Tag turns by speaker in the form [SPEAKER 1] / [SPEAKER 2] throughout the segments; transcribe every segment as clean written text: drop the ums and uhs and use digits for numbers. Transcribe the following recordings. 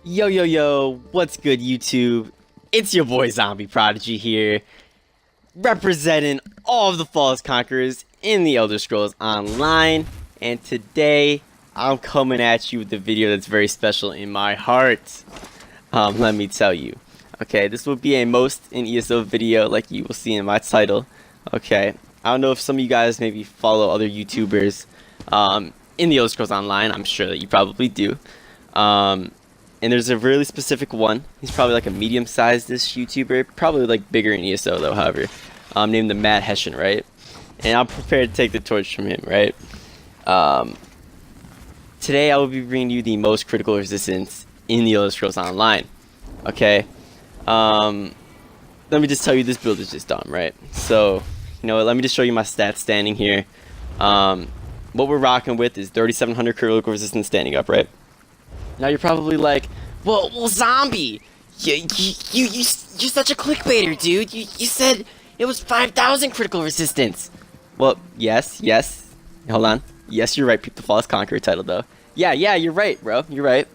[SPEAKER 1] Yo, yo, yo, what's good, YouTube? It's your boy Zombie Prodigy here, representing all of the False Conquerors in the Elder Scrolls Online, and today I'm coming at you with a video that's very special in my heart. Let me tell you. Okay, this will be a most in ESO video like you will see in my title. Okay, I don't know if some of you guys maybe follow other YouTubers in the Elder Scrolls Online. I'm sure that you probably do. And there's a really specific one. He's probably like a medium-sized-ish YouTuber, probably like bigger in ESO though, however, named the Mad Hessian, right? And I'm prepared to take the torch from him, right? Today I will be bringing you the most critical resistance in the Elder Scrolls Online. Okay? Let me just tell you, this build is just dumb, right? So, you know what, let me just show you my stats standing here. What we're rocking with is 3,700 critical resistance standing up, right? Now you're probably like, well, Zombie, you're such a clickbaiter, dude. You said it was 5,000 critical resistance. Well, yes. Hold on. Yes, you're right. Peep the False Conqueror title, though. Yeah, you're right, bro. You're right.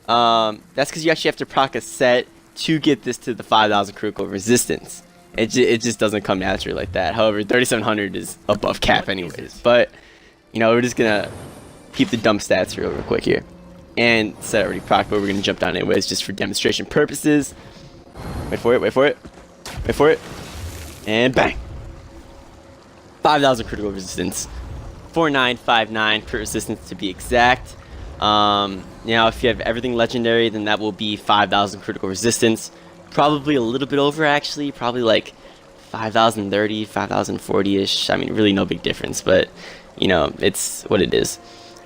[SPEAKER 1] That's because you actually have to proc a set to get this to the 5,000 critical resistance. It just doesn't come naturally like that. However, 3,700 is above cap anyways. But, you know, we're just going to peep the dumb stats real quick here. And set already proc, but we're gonna jump down anyways just for demonstration purposes. Wait for it, and bang! 5,000 critical resistance, 4,959 crit resistance to be exact. Now if you have everything legendary, then that will be 5,000 critical resistance. Probably a little bit over actually, probably like 5,030, 5,040-ish. I mean, really no big difference, but you know, it's what it is.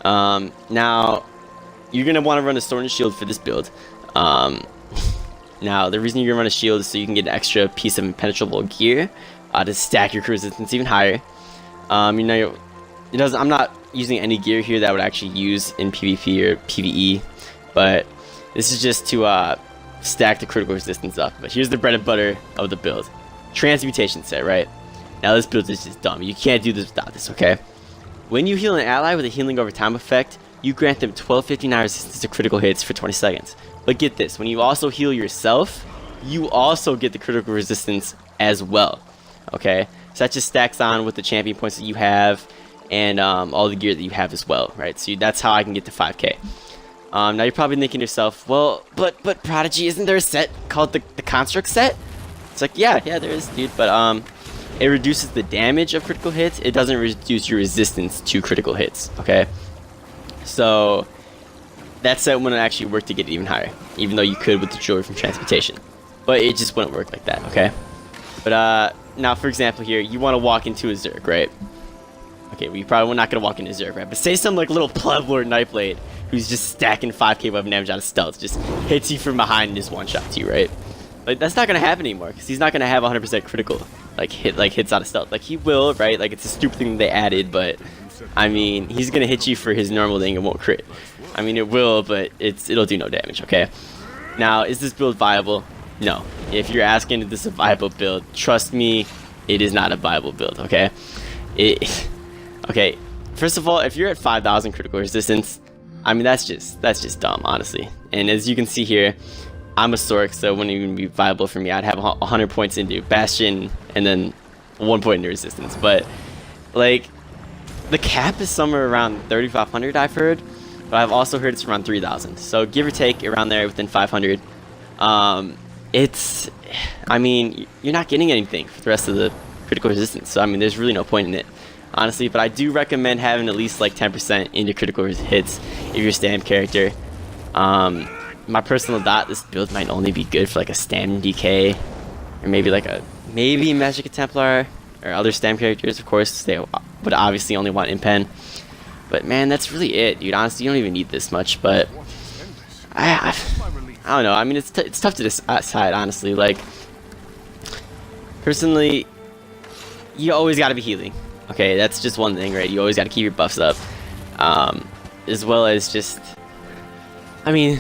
[SPEAKER 1] Now, you're going to want to run a sword and shield for this build. Now, the reason you're going to run a shield is so you can get an extra piece of impenetrable gear to stack your crit resistance even higher. You know, I'm not using any gear here that I would actually use in PvP or PvE, but this is just to stack the critical resistance up. But here's the bread and butter of the build. Transmutation set, right? Now, this build is just dumb. You can't do this without this, okay? When you heal an ally with a healing over time effect, you grant them 1259 resistance to critical hits for 20 seconds. But get this, when you also heal yourself, you also get the critical resistance as well. Okay? So that just stacks on with the champion points that you have and all the gear that you have as well, right? So that's how I can get to 5k. Now you're probably thinking to yourself, well, but Prodigy, isn't there a set called the Construct set? It's like, yeah, there is, dude, but it reduces the damage of critical hits. It doesn't reduce your resistance to critical hits, okay? So that set wouldn't actually work to get it even higher, even though you could with the jewelry from transmutation. But it just wouldn't work like that, okay? But now, for example, here you want to walk into a Zerg, right? Okay, well, you probably not gonna walk into a Zerg, right? But say some like little pleb lord Nightblade who's just stacking 5k weapon damage out of stealth, just hits you from behind and just one shot to you, right? Like that's not gonna happen anymore because he's not gonna have 100% critical hits out of stealth. Like he will, right? Like it's a stupid thing they added, but I mean, he's gonna hit you for his normal thing and won't crit. I mean, it will, but it'll do no damage, okay? Now, is this build viable? No. If you're asking if this is a viable build, trust me, it is not a viable build, okay? Okay, first of all, if you're at 5,000 critical resistance, I mean, that's just dumb, honestly. And as you can see here, I'm a Sorc, so it wouldn't even be viable for me. I'd have 100 points into Bastion and then 1 point into resistance. But, like, the cap is somewhere around 3,500, I've heard, but I've also heard it's around 3,000. So give or take around there within 500. I mean, you're not getting anything for the rest of the critical resistance. So I mean, there's really no point in it, honestly. But I do recommend having at least like 10% into critical hits if you're a stam character. My personal thought, this build might only be good for like a stam DK, or maybe like maybe Magic Templar or other stam characters. Of course, they would obviously only want impen. But man, that's really it, dude. Honestly, you don't even need this much. But I don't know. I mean, it's tough to decide, honestly. Like, personally, you always got to be healing. Okay, that's just one thing, right? You always got to keep your buffs up, as well as just, I mean,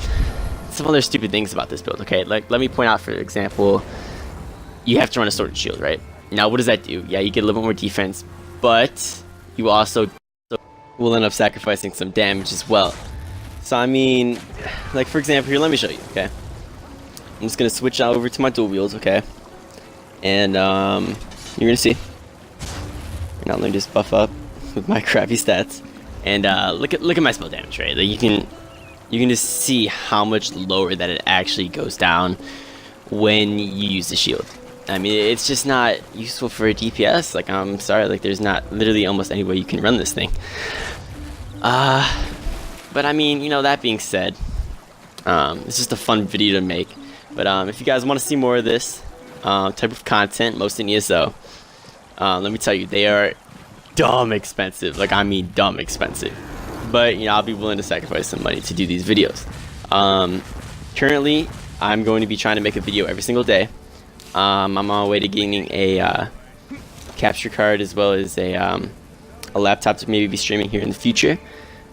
[SPEAKER 1] some other stupid things about this build. Okay, like let me point out, for example, you have to run a sword and shield, right? Now, what does that do? Yeah, you get a little bit more defense, but you also will end up sacrificing some damage as well. So I mean, like for example, here, let me show you. Okay, I'm just gonna switch over to my dual wields. Okay, and you're gonna see. Now let me just buff up with my crappy stats, and look at my spell damage, right? Like you can just see how much lower that it actually goes down when you use the shield. I mean, it's just not useful for a DPS. Like, I'm sorry, like there's not literally almost any way you can run this thing. But I mean, you know, that being said, it's just a fun video to make. But if you guys want to see more of this type of content, most in ESO, let me tell you, they are dumb expensive. Like, I mean dumb expensive. But, you know, I'll be willing to sacrifice some money to do these videos. Currently, I'm going to be trying to make a video every single day. I'm on my way to gaining a capture card as well as a laptop to maybe be streaming here in the future.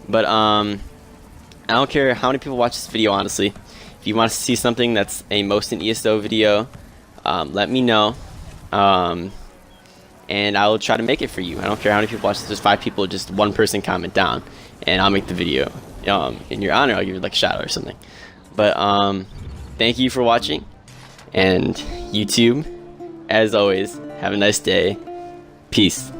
[SPEAKER 1] But I don't care how many people watch this video, honestly. If you want to see something that's a most in ESO video, let me know. And I will try to make it for you. I don't care how many people watch this. There's 5 people, just one person comment down, and I'll make the video. In your honor, I'll give you like a shout out or something. But thank you for watching, and YouTube, as always, have a nice day. Peace.